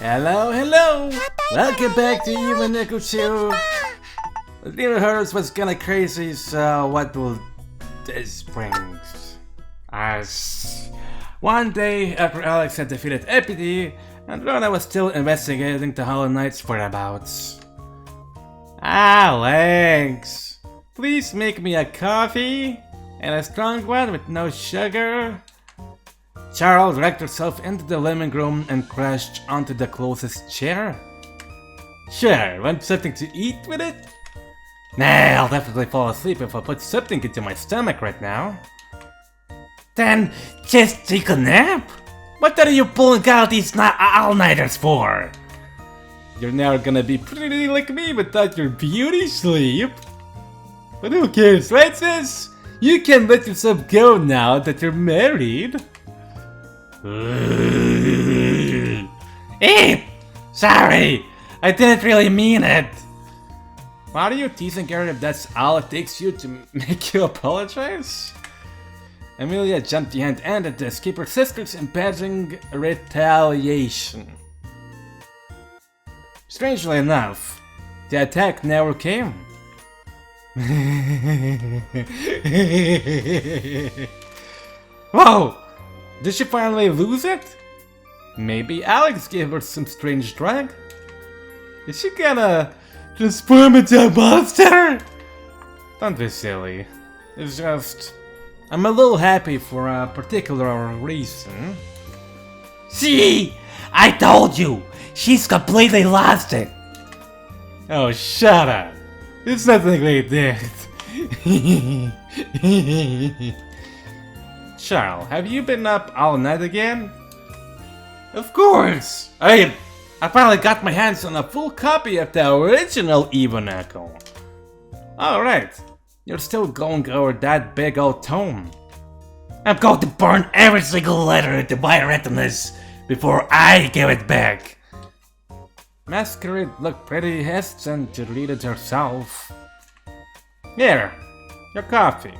Hello, hello! Welcome back to Evenicle show. The never heard us was kinda crazy, so what will this bring us? One day after Alex had defeated Epity, and Rona was still investigating the Hollow Knight's whereabouts. Alex! Please make me a coffee, and a strong one with no sugar. Charles dragged herself into the living room and crashed onto the closest chair. Sure, want something to eat with it? Nah, I'll definitely fall asleep if I put something into my stomach right now. Then just take a nap? What are you pulling out these all-nighters for? You're never gonna be pretty like me without your beauty sleep. But who cares, right sis? You can let yourself go now that you're married. Sorry, I didn't really mean it. Why are you teasing her if that's all it takes you to make you apologize? Amelia jumped the hand and to escape her sisters in badging retaliation. Strangely enough, the attack never came. Whoa! Did she finally lose it? Maybe Alex gave her some strange drug? Is she gonna transform into a monster? Don't be silly. It's just... I'm a little happy for a particular reason. See? I told you! She's completely lost it! Oh, shut up! It's nothing like that. Charles, have you been up all night again? Of course! I finally got my hands on a full copy of the original Evenicle. Alright, you're still going over that big old tome. I'm going to burn every single letter into my retinas before I give it back. Masquerade looked pretty hesitant to read it herself. Here, your coffee.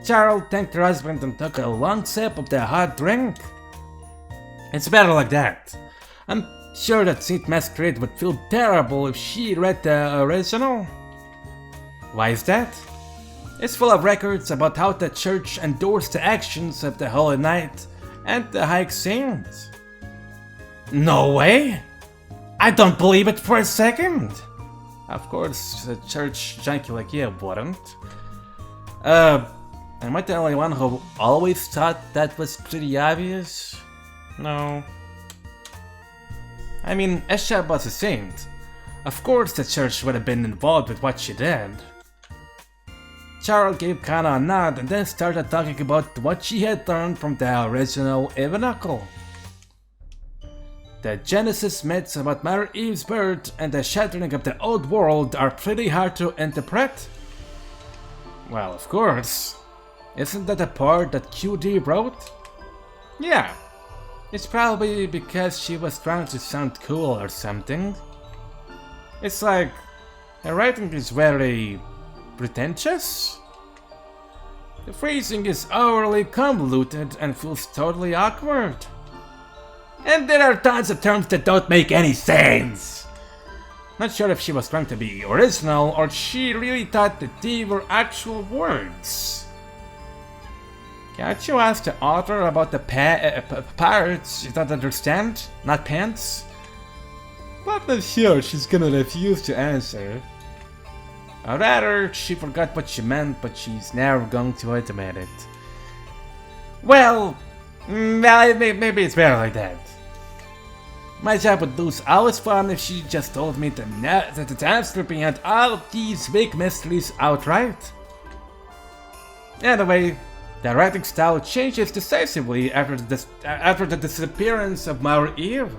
Charles thanked her husband and took a long sip of the hot drink. It's better like that. I'm sure that Saint Masquerade would feel terrible if she read the original. Why is that? It's full of records about how the church endorsed the actions of the Holy Knight and the High Saint. No way! I don't believe it for a second! Of course, the church junkie like you wouldn't. Am I the only one who always thought that was pretty obvious? No. I mean, Esha was a saint. Of course the church would have been involved with what she did. Charles gave Kana a nod and then started talking about what she had learned from the original Evenicle. The Genesis myths about Mother Eve's birth and the shattering of the old world are pretty hard to interpret. Well, of course. Isn't that the part that QD wrote? Yeah. It's probably because she was trying to sound cool or something. It's like, her writing is very pretentious. The phrasing is overly convoluted and feels totally awkward. And there are tons of terms that don't make any sense. Not sure if she was trying to be original or she really thought that they were actual words. Can't you ask the author about the parrots you don't understand, not pants? But not sure she's gonna refuse to answer. Or rather, she forgot what she meant, but she's never going to admit it. Well, maybe it's better like that. My job would lose all its fun if she just told me the answer behind all of these big mysteries outright. Anyway, the writing style changes decisively after the disappearance of Mother Eve.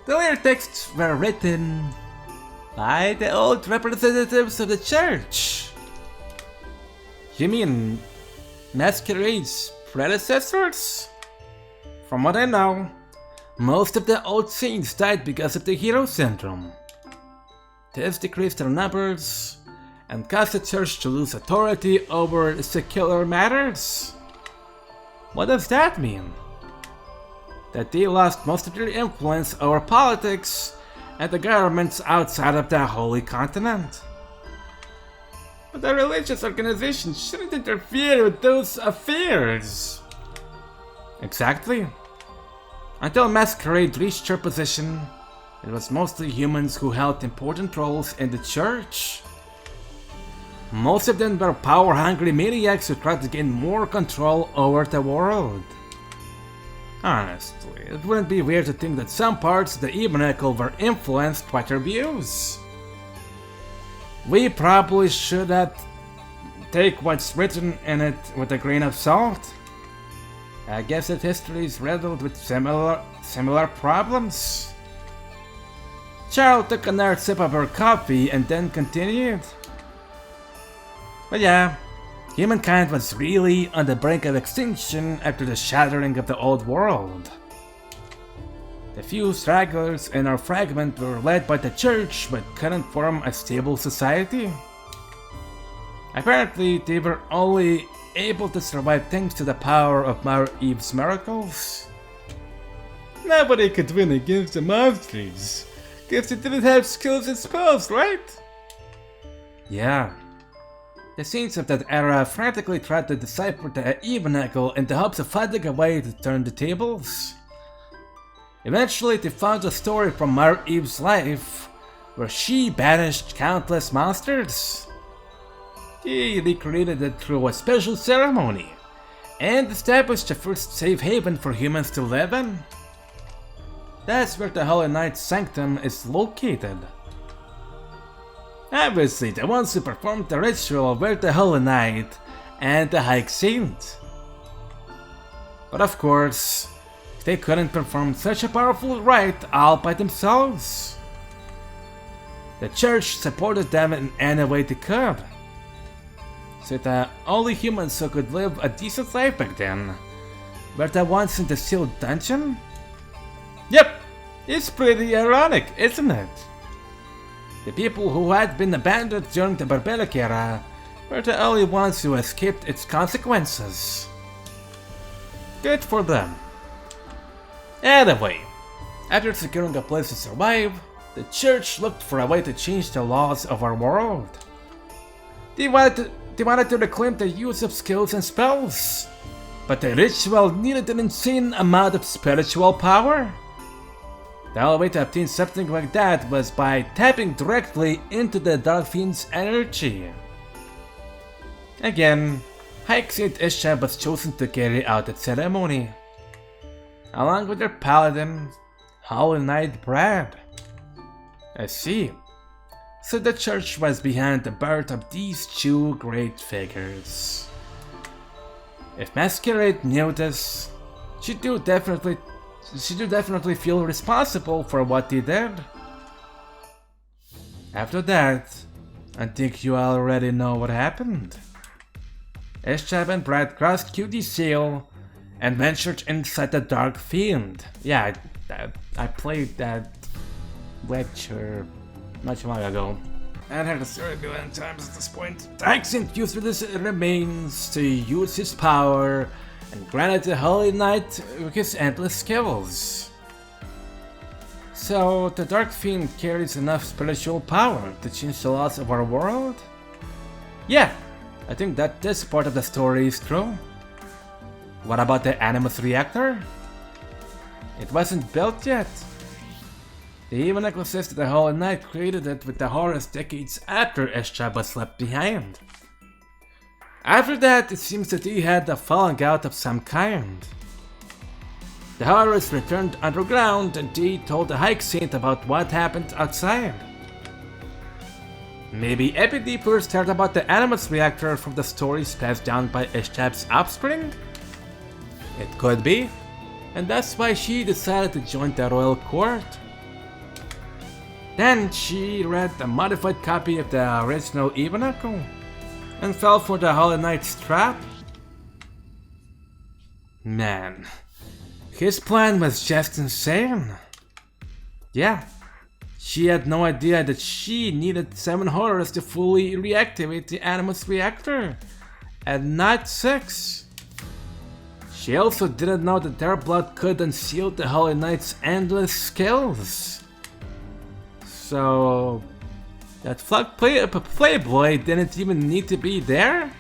The later texts were written by the old representatives of the church. You mean Masquerade's predecessors? From what I know, most of the old saints died because of the hero syndrome. This decreased their numbers and caused the church to lose authority over secular matters. What does that mean? that they lost most of their influence over politics and the governments outside of the Holy Continent. But the religious organization shouldn't interfere with those affairs. Exactly. Until Masquerade reached her position, it was mostly humans who held important roles in the church. Most of them were power-hungry maniacs who tried to gain more control over the world. Honestly, it wouldn't be weird to think that some parts of the Evenicle were influenced by their views. We probably should take what's written in it with a grain of salt. I guess that history is riddled with similar problems. Charles took another sip of her coffee and then continued. But yeah, humankind was really on the brink of extinction after the shattering of the old world. The few stragglers in our fragment were led by the church but couldn't form a stable society. Apparently, they were only able to survive thanks to the power of Mother Eve's miracles. Nobody could win against the monsters, because they didn't have skills and spells, right? Yeah. The saints of that era frantically tried to decipher the Evenicle in the hopes of finding a way to turn the tables. Eventually, they found a story from Mother Eve's life, where she banished countless monsters. He recreated it through a special ceremony, and established the first safe haven for humans to live in. That's where the Holy Knight's sanctum is located. Obviously, the ones who performed the ritual were the Holy Knight and the High Saint. But of course, they couldn't perform such a powerful rite all by themselves. The church supported them in any way they could. So the only humans who could live a decent life back then were the ones in the sealed dungeon? Yep, it's pretty ironic, isn't it? The people who had been abandoned during the barbaric era were the only ones who escaped its consequences. Good for them. Anyway, after securing a place to survive, the church looked for a way to change the laws of our world. They wanted to reclaim the use of skills and spells, but the ritual needed an insane amount of spiritual power. The only way to obtain something like that was by tapping directly into the Dark Fiend's energy. Again, High Saint Isham was chosen to carry out the ceremony, along with their paladin, Holy Knight Brad. I see. So the church was behind the birth of these two great figures. If Masquerade knew this, she do definitely feel responsible for what they did. After that, I think you already know what happened. Isham and Brad crossed QD Seal and ventured inside the Dark Fiend. Yeah, I played that lecture not long ago. And had a story a billion times at this point. High Saint used his remains to use his power and granted the Holy Knight his endless skills. So the Dark Fiend carries enough spiritual power to change the laws of our world? Yeah, I think that this part of the story is true. What about the Animus Reactor? It wasn't built yet. The Evenicle says that the Holy Knight created it with the Horus decades after Isham was left behind. After that, it seems that he had a falling out of some kind. The Horus returned underground and he told the High Saint about what happened outside. Maybe Epidee first heard about the Animus Reactor from the stories passed down by Isham's offspring? It could be, and that's why she decided to join the royal court. Then she read a modified copy of the original Evenicle and fell for the Holy Knight's trap. Man, his plan was just insane. Yeah, she had no idea that she needed 7 Horus to fully reactivate the Animus Reactor, and not 6. She also didn't know that their blood could unseal the Holy Knight's endless skills. So... that playboy didn't even need to be there?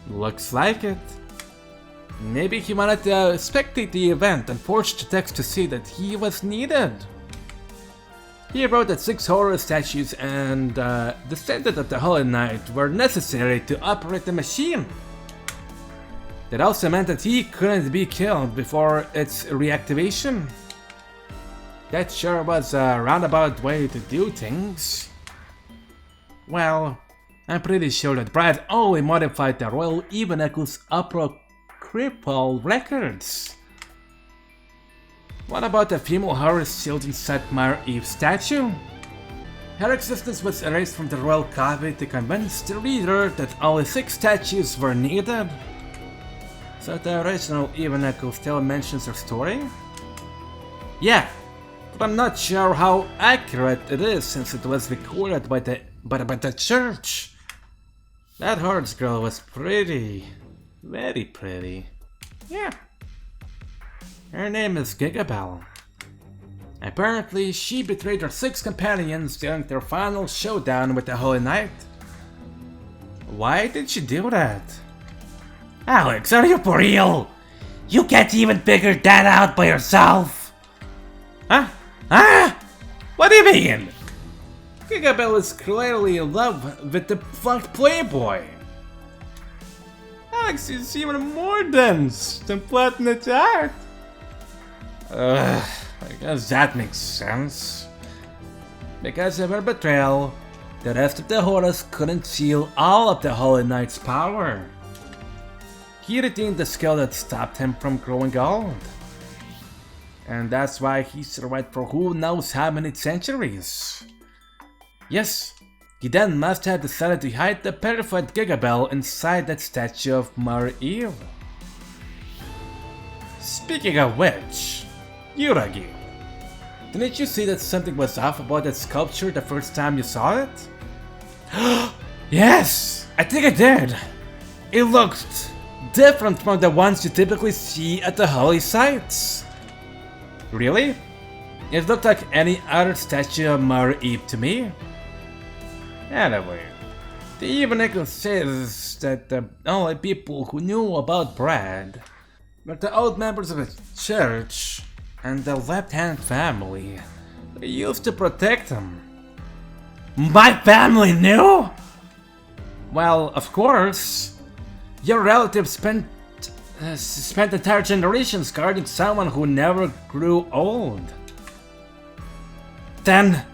Looks like it. Maybe he wanted to spectate the event and forged the text to see that he was needed. He wrote that 6 horror statues and descendant of the Holy Knight were necessary to operate the machine. That also meant that he couldn't be killed before its reactivation. That sure was a roundabout way to do things. Well, I'm pretty sure that Brad only modified the Royal Evenicle's apocryphal records. What about the female horror sealed inside Mare Eve's statue? Her existence was erased from the royal copy to convince the reader that only 6 statues were needed. So the original Evenicle still mentions her story? Yeah, but I'm not sure how accurate it is since it was recorded by the church. That horse girl was pretty. Very pretty. Yeah. Her name is Gigabelle. Apparently, she betrayed her 6 companions during their final showdown with the Holy Knight. Why did she do that? Alex, are you for real? You can't even figure that out by yourself? Huh? Huh? What do you mean? Gigabelle is clearly in love with the flunked playboy. Alex is even more dense than Platinum's heart. I guess that makes sense. Because of her betrayal, the rest of the Horus couldn't seal all of the Holy Knight's power. He retained the skill that stopped him from growing old. And that's why he survived for who knows how many centuries. Yes, he then must have decided to hide the terrified Gigabelle inside that statue of Mare Eve. Speaking of which, Yuragi, didn't you see that something was off about that sculpture the first time you saw it? Yes, I think I did. It looked different from the ones you typically see at the holy sites. Really? It looked like any other statue of Mare Eve to me. Anyway, the Evenicle says that the only people who knew about Brad were the old members of the church and the left-hand family. They used to protect him. My family knew? Well, of course. Your relatives spent entire generations guarding someone who never grew old. Then,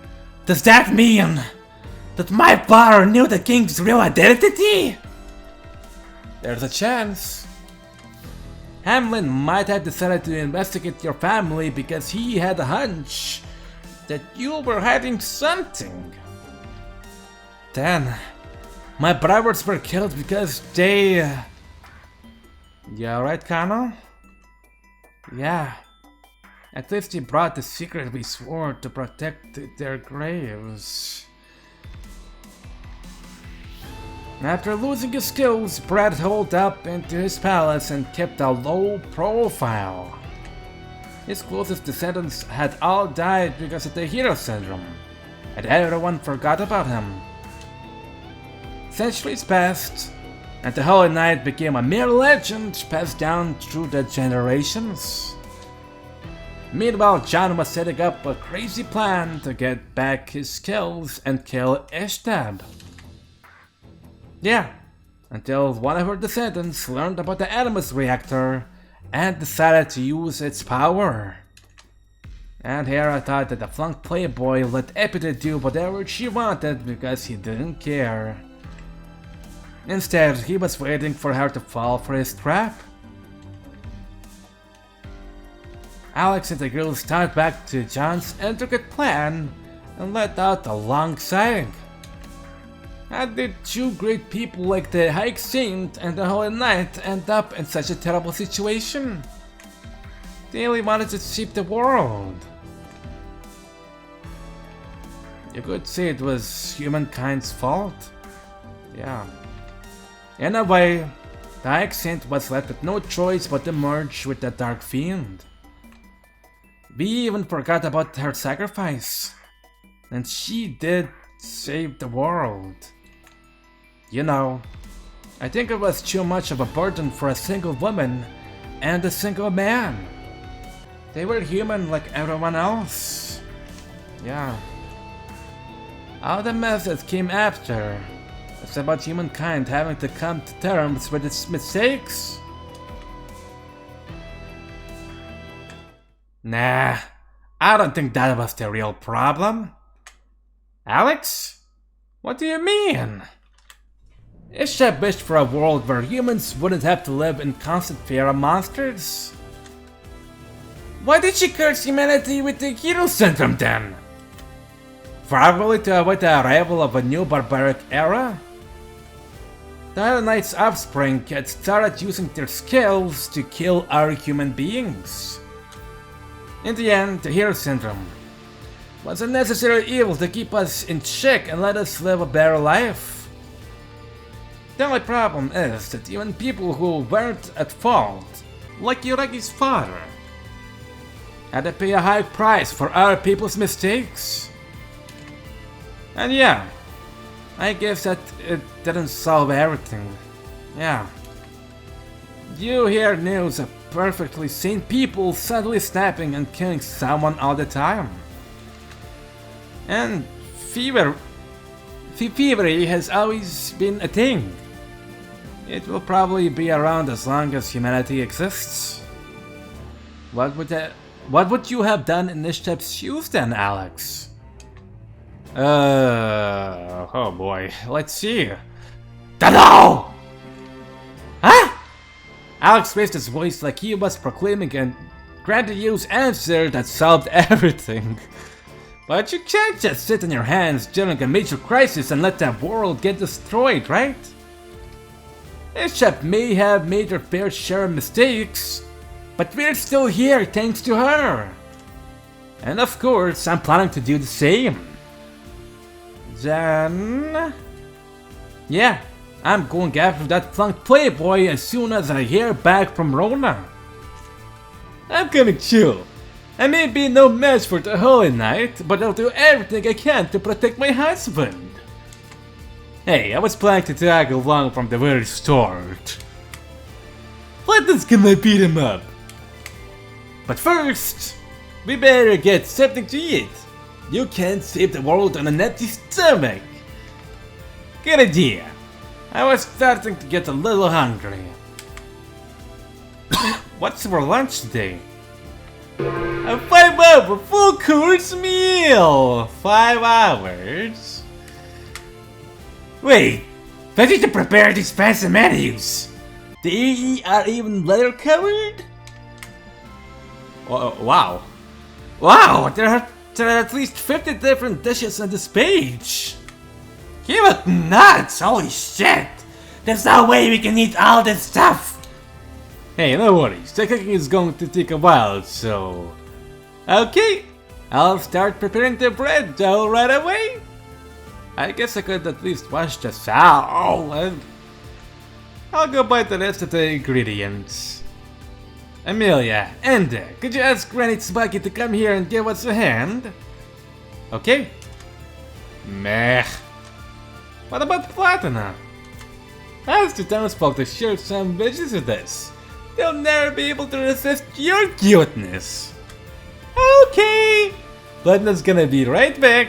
does that mean that my father knew the king's real identity? There's a chance. Hamlin might have decided to investigate your family because he had a hunch that you were hiding something. Then, my brothers were killed because they... You alright, Kano? Yeah. At least he brought the secret we swore to protect their graves. After losing his skills, Brad holed up into his palace and kept a low profile. His closest descendants had all died because of the hero syndrome, and everyone forgot about him. Centuries passed, and the Holy Knight became a mere legend passed down through the generations. Meanwhile, John was setting up a crazy plan to get back his skills and kill Ishtab. Yeah, until one of her descendants learned about the Animus reactor and decided to use its power. And here I thought that the flunk playboy let Epita do whatever she wanted because he didn't care. Instead, he was waiting for her to fall for his trap. Alex and the girls thought back to John's intricate plan and let out a long sigh. How did 2 great people like the High Saint and the Holy Knight end up in such a terrible situation? They only wanted to save the world. You could say it was humankind's fault. Yeah. In a way, The High Saint was left with no choice but to merge with the Dark Fiend. We even forgot about her sacrifice. And she did save the world. You know, I think it was too much of a burden for a single woman and a single man. They were human like everyone else. Yeah. All the mess that came after, it's about humankind having to come to terms with its mistakes. Nah, I don't think that was the real problem. Alex? What do you mean? Ishab wished for a world where humans wouldn't have to live in constant fear of monsters. Why did she curse humanity with the hero syndrome then? Probably to avoid the arrival of a new barbaric era? The Iron Knight's offspring had started using their skills to kill our human beings. In the end, the hero syndrome was a necessary evil to keep us in check and let us live a better life. The only problem is that even people who weren't at fault, like Yuragi's father, had to pay a high price for other people's mistakes. And yeah, I guess that it didn't solve everything. Yeah. You hear news of perfectly sane people suddenly snapping and killing someone all the time. And thievery has always been a thing. It will probably be around as long as humanity exists. What would you have done in Nishtep's shoes then, Alex? Oh boy, let's see. Hello! Huh? Alex raised his voice like he was proclaiming a grandiose answer that solved everything. But you can't just sit on your hands during a major crisis and let the world get destroyed, right? Bishop may have made her fair share of mistakes, but we're still here thanks to her. And of course, I'm planning to do the same. Then... yeah, I'm going after that flunked playboy as soon as I hear back from Rona. I'm gonna chill. I may be no match for the Holy Knight, but I'll do everything I can to protect my husband. Hey, I was planning to tag along from the very start. Let us gonna beat him up. But first, we better get something to eat. You can't save the world on an empty stomach. Good idea. I was starting to get a little hungry. What's for lunch today? A 5-hour full course meal! 5 hours? Wait, I need to prepare these fancy menus. The AE are even leather covered? Wow. Wow, there are at least 50 different dishes on this page. You look nuts, holy shit. There's no way we can eat all this stuff. Hey, no worries, the cooking is going to take a while, so... okay, I'll start preparing the bread dough right away. I guess I could at least wash the fowl and... I'll go buy the rest of the ingredients. Amelia, Enda, could you ask Granny Tsubaki to come here and give us a hand? Okay. Meh. What about Platina? Ask the townsfolk to share some veggies with us. They'll never be able to resist your cuteness. Okay. Platina's gonna be right back.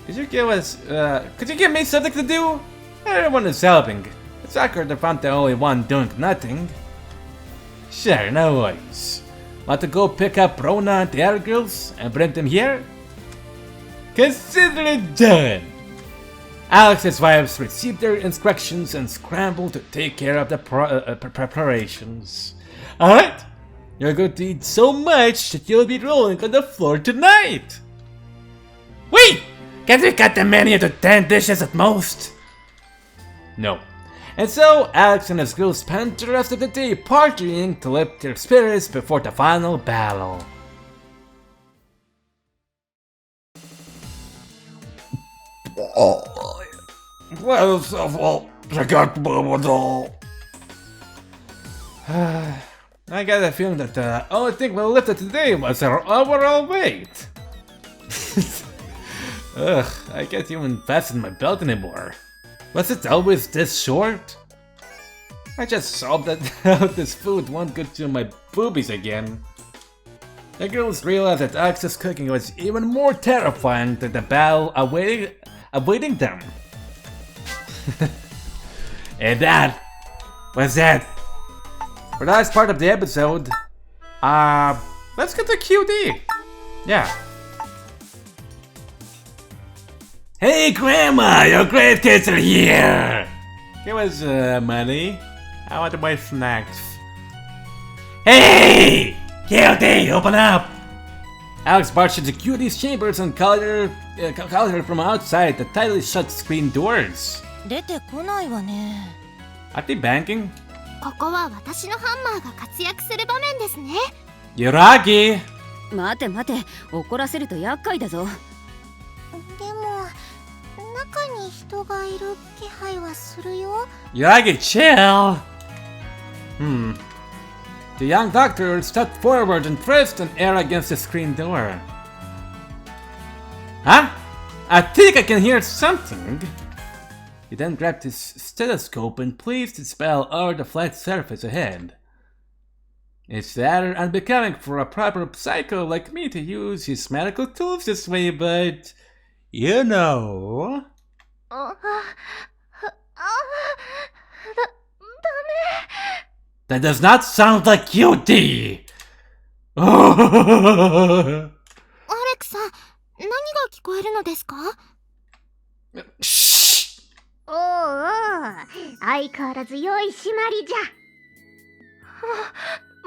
Could you give me something to do? Everyone is helping. It's awkward if I'm the only one doing nothing. Sure, no worries. Want to go pick up Rona and the other girls and bring them here? Consider it done! Alex's wives received their instructions and scrambled to take care of the preparations. Alright, you're going to eat so much that you'll be rolling on the floor tonight! Wait! Can't we cut the menu to 10 dishes at most? No. And so, Alex and his girls spent the rest of the day partying to lift their spirits before the final battle. Well, I got all. I got a feeling that the only thing we lifted today was our overall weight. Ugh, I can't even fasten my belt anymore. Was it always this short? I just saw that this food won't go to my boobies again. The girls realized that Alex's cooking was even more terrifying than the battle awaiting them. And that was it for the last part of the episode. Let's get to QD. Yeah. Hey Grandma, your grandkids are here! Give us money. I want to buy snacks. Hey! QD, open up! Alex barged into QD's chambers and called her from outside the tightly shut screen doors. 出てこないわね。 Are they banking? ここは私のハンマーが活躍する場面ですね。 Yuragi! 待て待て、怒らせると厄介だぞ。でも中に人がいる気配はするよ。 Yuragi, chill! The young doctor stepped forward and pressed an air against the screen door. Huh? I think I can hear something. He then grabbed his stethoscope and placed the spell over the flat surface ahead. It's rather unbecoming for a proper psycho like me to use his medical tools this way, but you know. That does not sound like QD! アレクさん、何が聞こえるのですか？ Shh! おうおう、相変わらず良い締まりじゃ。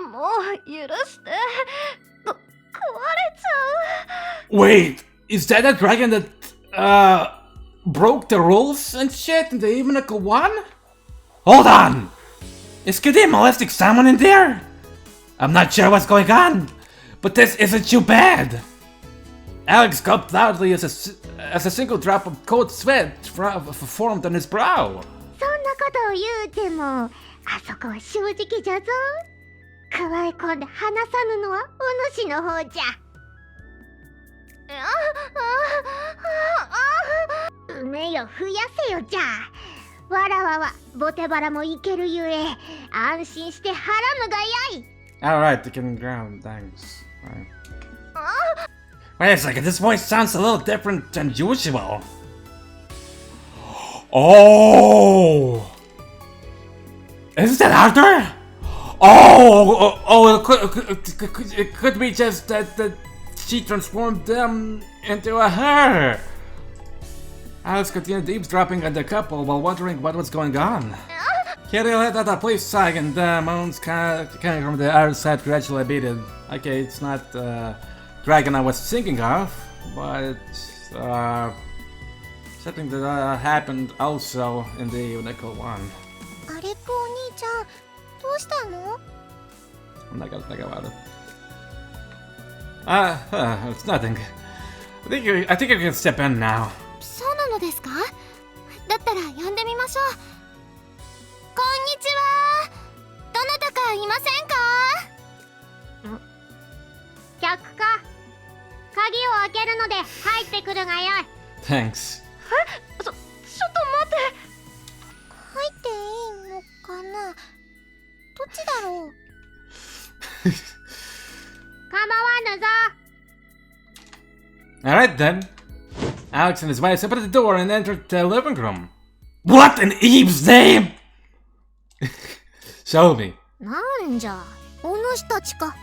もう許して。壊れちゃう。 Wait, is that a dragon that, broke the rules and shit in the Evenicle 1? Hold on! Is QD molesting someone in there? I'm not sure what's going on, but this isn't too bad. Alex gulped loudly as a single drop of cold sweat formed on his brow. そんなことを言うても、あそこは正直じゃぞ。加え込んで話さぬのはお主の方じゃ。梅よ増やせよじゃ。わらわはボテバラもいけるゆえ、安心してはらむがやい。 Alright, you can ground, thanks. Right. Wait a second, this voice sounds a little different than usual. Oh! Is that Arthur? It could be just that she transformed them into a her. Alex continued eavesdropping at the couple while wondering what was going on. Kirill let out a police sigh and the moans coming from the other side gradually abated. Okay, it's not the dragon I was thinking of, but something that happened also in the Evenicle 1. アレックお兄ちゃん、どうしたの？ I'm not gonna think about it. It's nothing. I think I can step in now. そうなのですか？だったら呼んでみましょう。こんにちは。どなたかいませんか？客か。鍵を開けるので入ってくるがよい。Thanks. ちょっと待って。入っていいのかな？どっちだろう？構わぬぞ。Alright then. Alex and his wife opened the door and entered the living room. What in Eve's name? Show me. なんじゃ、お主たちか。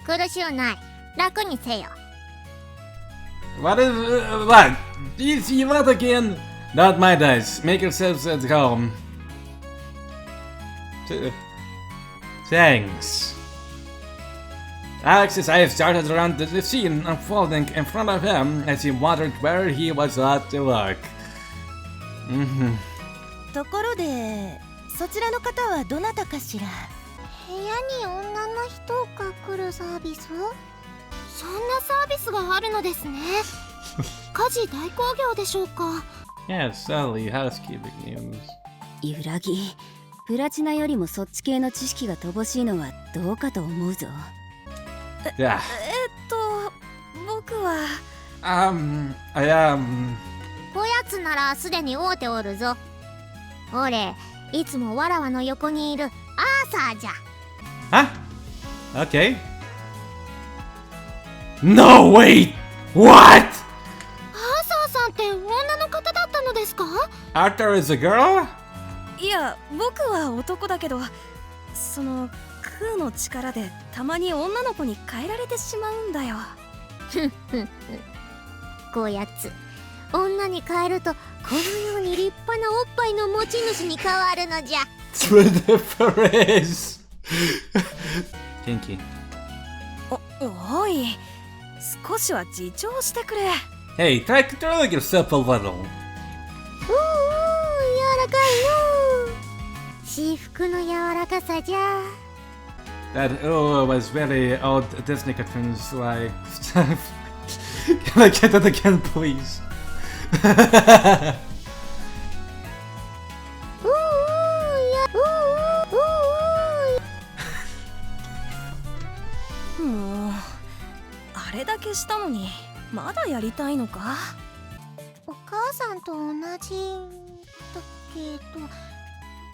苦しゅうない。楽にせよ。What? Easy what again? Not my dice. Make yourselves at home. Thanks. Alex's eyes darted around the scene unfolding in front of him as he wondered where he was ought to look. ところで、そちらの方はどなたかしら？部屋に女の人が来るサービス？そんなサービスがあるのですね。家事代行業でしょうか？ Yes, Sally, housekeeping news. 揺らぎ、プラチナよりもそっち系の知識が乏しいのはどうかと思うぞ。Yeah. 僕はこやつならすでに会うておるぞ。俺、いつもわらわの横にいるアーサーじゃ。Huh? Okay. No, wait! What? アーサーさんって女の方だったのですか？ Arthur is a girl? いや僕は男だけど、その空の力でたまに女の子に変えられてしまうんだよ。こやつ、女に変えるとこのように立派なおっぱいの持ち主に変わるのじゃ。Through the phrase. Kinky. おい、少しは自重してくれ。 Hey, try controlling yourself a little. 柔らかいの。至福の柔らかさじゃ。That was very old Disney cartoons like stuff. Can I get that again, please? もうあれだけしたのにまだやりたいのか？お母さんと同じだけど、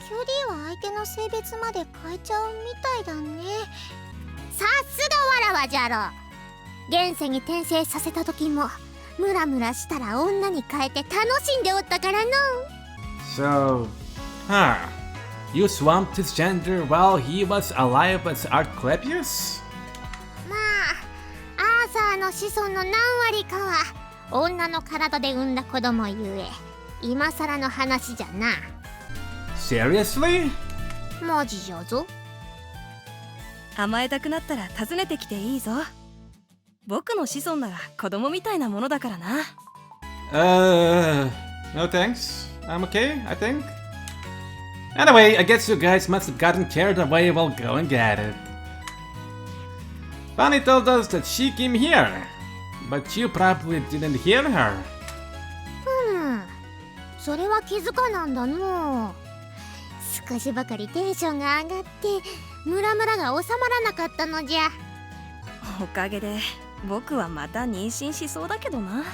QD は相手の性別まで変えちゃうみたいだね。さすがわらわじゃろ。現世に転生させた時もムラムラしたら女に変えて楽しんでおったからの。 So, you swamped his gender while he was alive as Arclepius? まあアーサーの子孫の何割かは女の体で産んだ子供ゆえ今さらの話じゃな。 Seriously? マジじゃぞ。甘えたくなったら訪ねてきていいぞ。僕の子孫なら子供みたいなものだからな。No thanks. I'm okay, I think. Anyway, I guess you guys must have gotten carried away while going at it. Bonnie told us that she came here, but you probably didn't hear her. それは気づかなんだの。少しばかりテンションが上がってムラムラが収まらなかったのじゃ。おかげで僕はまた妊娠しそうだけどな。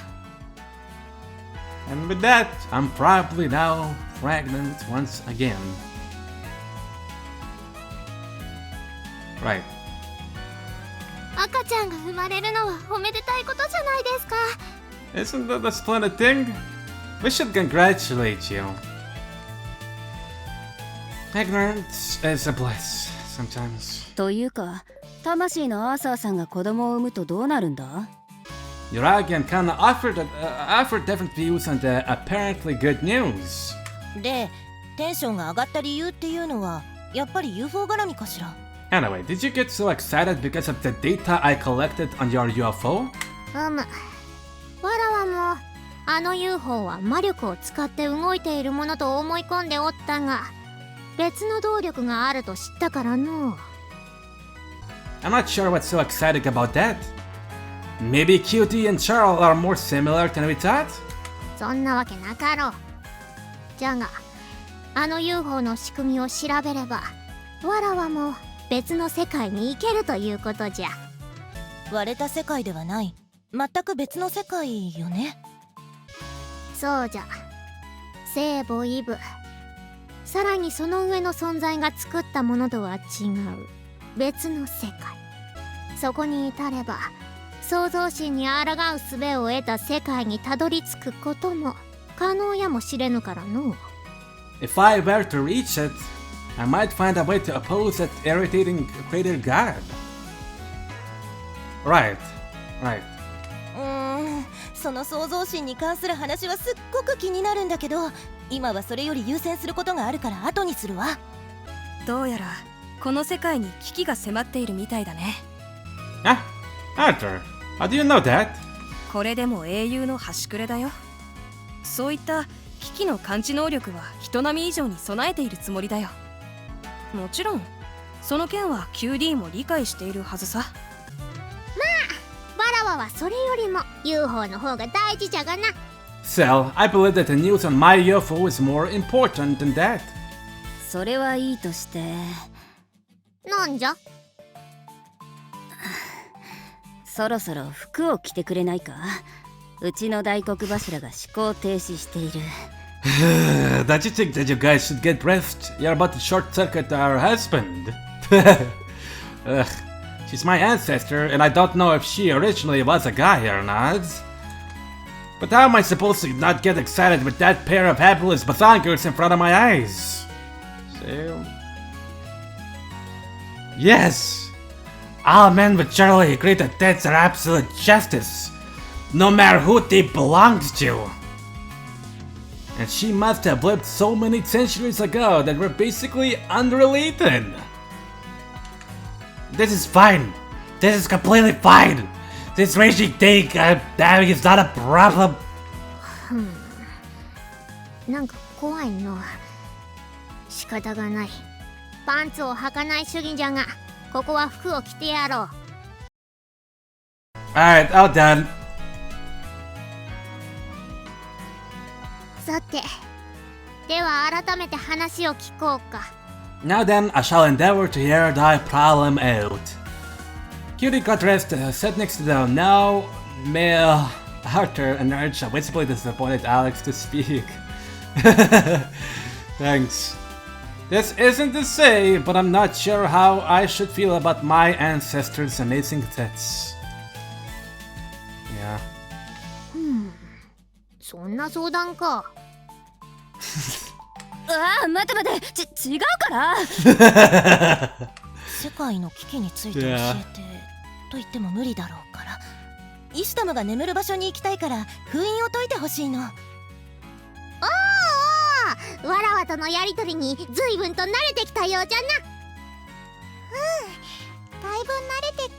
And with that, I'm probably now pregnant once again. Right. 赤ちゃんが生まれるのはおめでたいことじゃないですか。 Isn't that a splendid thing? We should congratulate you. Ignorance is a bliss sometimes. というか、魂のアーサーさんが子供を産むとどうなるんだ？ Uragian kinda offered different views on the apparently good news. で、テンションが上がった理由っていうのはやっぱり UFO 絡みかしら。 Anyway, did you get so excited because of the data I collected on your UFO? わらわもあの UFO は魔力を使って動いているものと思い込んでおったが、別の動力があると知ったからの。 I'm not sure what's so exciting about that. Maybe QT and Charles are more similar than we thought? そんなわけなかろう。じゃがあの UFO の仕組みを調べればわらわも別の世界に行けるということじゃ。割れた世界ではない、全く別の世界よね。そうじゃ。聖母イブ、さらにその上の存在が作ったものとは違う別の世界。そこに至れば創造神に抗う術を得た世界にたどり着くことも可能やもしれぬからの。 If I were to reach it, I might find a way to oppose that irritating creator god. Right. その創造神に関する話はすっごく気になるんだけど、今はそれより優先することがあるから後にするわ。どうやらこの世界に危機が迫っているみたいだね。Arthur, how do you know that? これでも英雄の端くれだよ。そういった危機の感知能力は人並み以上に備えているつもりだよ。もちろんその件は QD も理解しているはずさ。わらわはそれよりも UFO の方が大事じゃがな。 Sel, I believe that the news on my UFO is more important than that. それはいいとして、なんじゃ？そろそろ服を着てくれないか？うちの大黒柱が思考停止している。Don't you think that you guys should get rest? You're about to short circuit our husband. Ugh, she's my ancestor, and I don't know if she originally was a guy or not. But how am I supposed to not get excited with that pair of hapless bazongers in front of my eyes? So... Yes! All men would surely agree that that's are absolute justice, no matter who they belonged to. And she must have lived so many centuries ago that we're basically unrelated. This is fine. This is completely fine. This raging thing I'm having is not a problem. なんか怖いの。仕方がない。パンツを履かない主義じゃが、ここは服を着てやろう。Alright, all done. さて、では改めて話を聞こうか。Now then, I shall endeavor to hear thy problem out. Cutie got dressed, sat next to the now male Arthur and urged a visibly disappointed Alex to speak. Thanks. This isn't to say, but I'm not sure how I should feel about my ancestors' amazing tits. Yeah. そんな相談か。ああ、待て待て、違うから。世界の危機について教えてと言っても無理だろうから、イシュタムが眠る場所に行きたいから封印を解いてほしいの。おお、わらわとのやりとりに随分と慣れてきたようじゃな。だいぶ慣れてき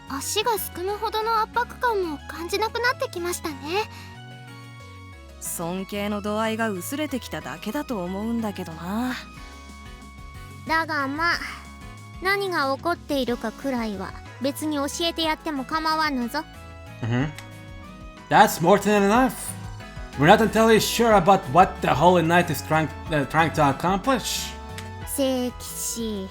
た。足がすくむほどの圧迫感も感じなくなってきましたね。尊敬の度合いが薄れてきただけだと思うんだけどな。だがまあ、何が起こっているかくらいは別に教えてやっても構わぬぞ。That's more than enough. We're not entirely sure about what the Holy Knight is trying to accomplish. 聖騎士。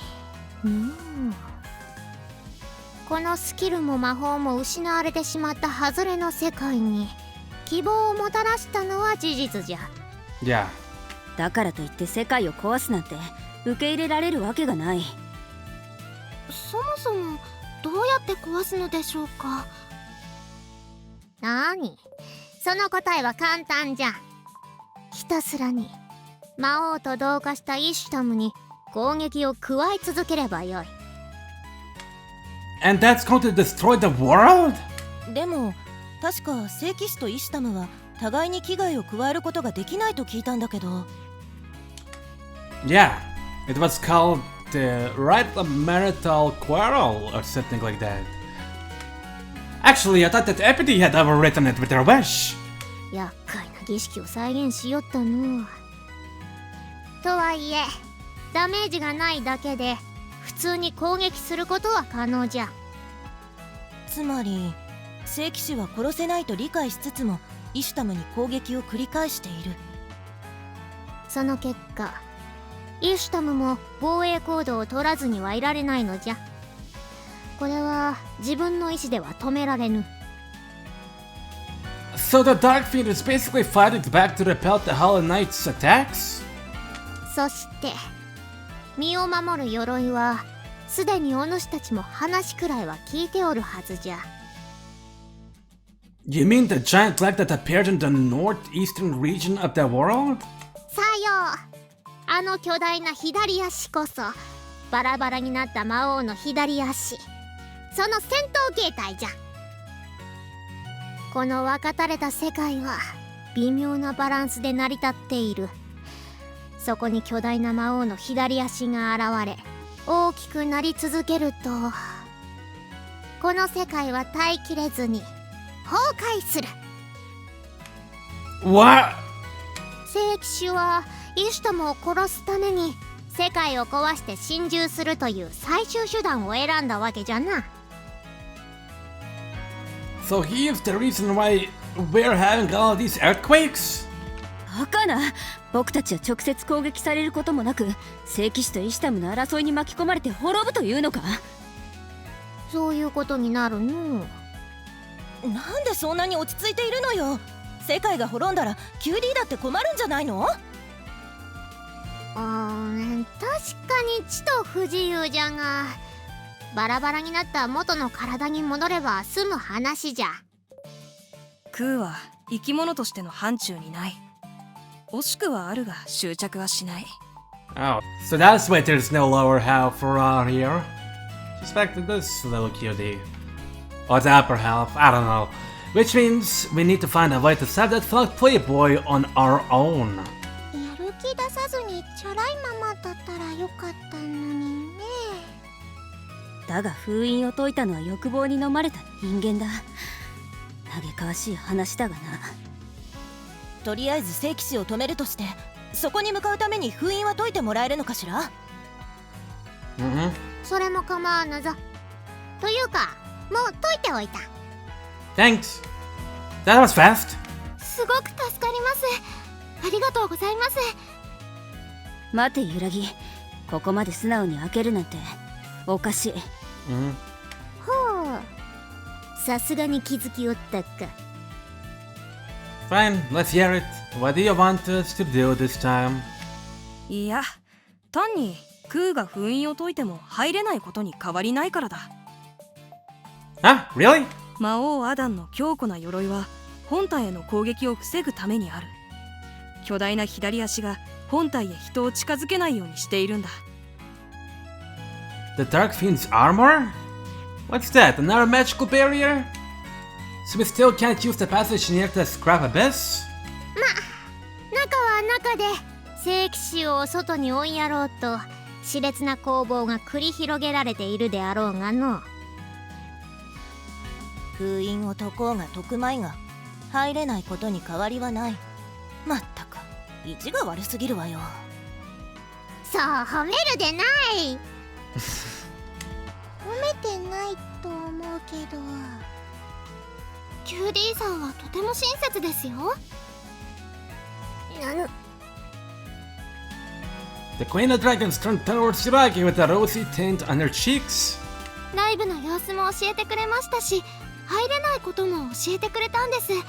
このスキルも魔法も失われてしまったハズレの世界に希望をもたらしたのは事実じゃ。Yeah. だからといって世界を壊すなんて受け入れられるわけがない。そもそもどうやって壊すのでしょうか。なーに、その答えは簡単じゃ。ひたすらに魔王と同化したイシュタムに攻撃を加え続ければよい。And that's going to destroy the world? でも確か聖騎士とイシュタムは互いに危害を加えることができないと聞いたんだけど。Yeah, it was called the right marital quarrel or something like that. Actually, I thought that Epity had overwritten it with her wish. 厄介な儀式を再現しよったの。とはいえ、ダメージがないだけで普通に攻撃することは可能じゃ。つまり聖騎士は殺せないと理解しつつもイシュタムに攻撃を繰り返している。その結果、イシュタムも防衛行動を取らずにはいられないのじゃ。これは自分の意志では止められぬ。So the Dark Fiend is basically fighting back to repel the Hollow Knight's attacks? そして身を守る鎧はすでにお主たちも話くらいは聞いておるはずじゃ。You mean the giant leg that appeared in the northeastern region of the world? さよう。あの巨大な左足こそバラバラになった魔王の左足、その戦闘形態じゃ。この分かたれた世界は微妙なバランスで成り立っている。そこに巨大な魔王の左足が現れ大きくなり続けると、この世界は耐えきれずに崩壊する。 What? 聖騎士はイシュタムを殺すために世界を壊して侵入するという最終手段を選んだわけじゃな。So he is the reason why we're having all these earthquakes? バカな。僕たちは直接攻撃されることもなく、聖騎士とイシュタムの争いに巻き込まれて滅ぶというのか。そういうことになるの。なんでそんなに落ち着いているのよ。世界が滅んだら QD だって困るんじゃないの？確かにちと不自由じゃが、バラバラになった元の体に戻れば済む話じゃ。空は生き物としての範疇にない。惜しくはあるが執着はしない。 Oh, so that's why there's no lower half around here. Suspected this little cutie. Or the upper half, I don't know. Which means we need to find a way to save that flunked playboy on our own. やる気出さずにチャラいままだったらよかったのにね。だが封印を解いたのは欲望に飲まれた人間だ。嘆かわしい話だがな。とりあえず聖騎士を止めるとして、そこに向かうために封印は解いてもらえるのかしら？それも構わぬぞ。というか、もう解いておいた。Thanks. That was fast. すごく助かります。ありがとうございます。待て揺らぎ、ここまで素直に開けるなんておかしい。ほう、さすがに気づきおったか。Fine, let's hear it. What do you want us to do this time? いや、単に空が封印を解いても入れないことに変わりないからだ。Huh? Really? 魔王アダンの強固な鎧は本体への攻撃を防ぐためにある。巨大な左足が本体へ人を近づけないようにしているんだ。 The Dark Fiend's armor? What's that? Another magical barrier? So we still can't use the passage near the scrap abyss? 中は中で聖騎士を外に追いやろうと熾烈な攻防が繰り広げられているであろうがの。封印を解こうが解くまいが入れないことに変わりはない。まったく意地が悪すぎるわよ。そう褒めるでない。褒めてないと思うけど、QD さんはとても親切ですよ。The Queen of Dragons turned towards Yuragi with a rosy tint on her cheeks. ライブの様子も教えてくれましたし、入れないことも教えてくれたんです。とてもいい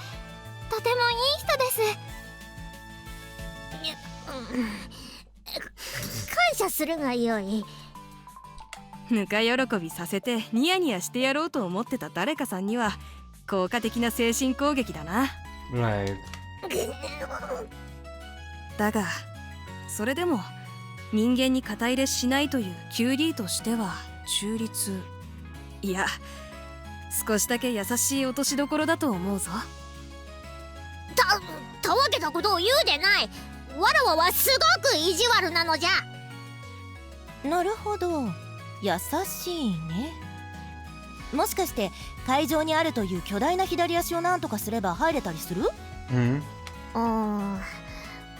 人です。感謝するがよい。ぬか喜びさせてニヤニヤしてやろうと思ってた誰かさんには効果的な精神攻撃だな。 Right. だがそれでも人間に肩入れしないという QD としては中立、いや少しだけ優しい落としどころだと思うぞ。たわけたことを言うでない。わらわはすごく意地悪なのじゃ。なるほど、優しいね。もしかして会場にあるという巨大な左足を何とかすれば入れたりする？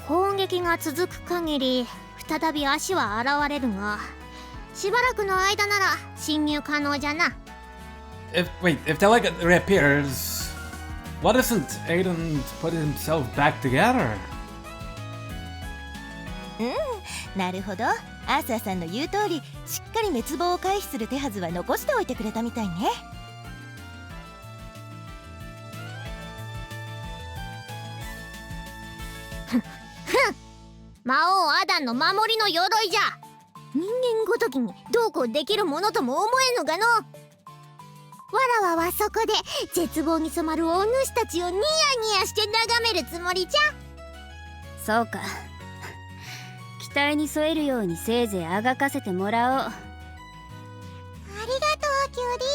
攻撃が続く限り再び足は現れるが、しばらくの間なら侵入可能じゃな。If the leg reappears, why doesn't Aiden put himself back together? なるほど、アーサーさんの言う通りしっかり滅亡を回避する手はずは残しておいてくれたみたいね。魔王アダンの守りの鎧じゃ。人間ごときにどうこうできるものとも思えんのかの。わらわはそこで絶望に染まるお主たちをニヤニヤして眺めるつもりじゃ。そうか。期待に添えるようにせいぜいあがかせてもらおう。ありがとうキュウリー、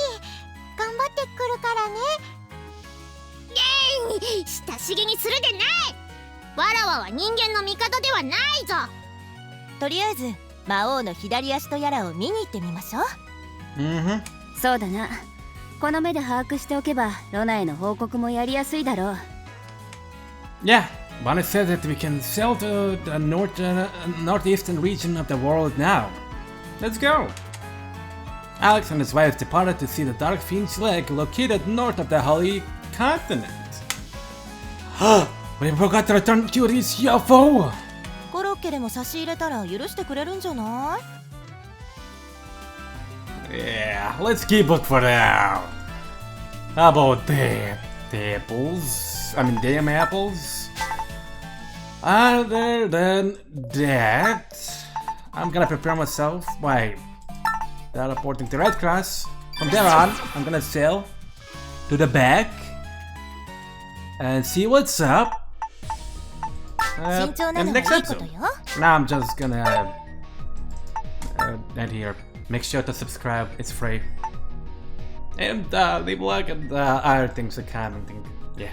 頑張ってくるからね。親しげにするでない。わらわは人間の味方ではないぞ。とりあえず魔王の左足とやらを見に行ってみましょう。そうだな。この目で把握しておけばロナへの報告もやりやすいだろう。Yeah, Bonnet said that we can sail to the northeastern region of the world now. Let's go. Alex and his wife departed to see the Dark Fiend's leg located north of the Holy Continent. We forgot to return Cuties UFO! コロッケでも差し入れたら許してくれるんじゃない？ Yeah, let's keep it for now. How about the apples? I mean, damn apples? Other than that, I'm gonna prepare myself by teleporting to Red Cross. From there on, I'm gonna sail to the back and see what's up. In the next episode. Now I'm just gonna end here. Make sure to subscribe, it's free. And leave a like and other things, like commenting. Yeah.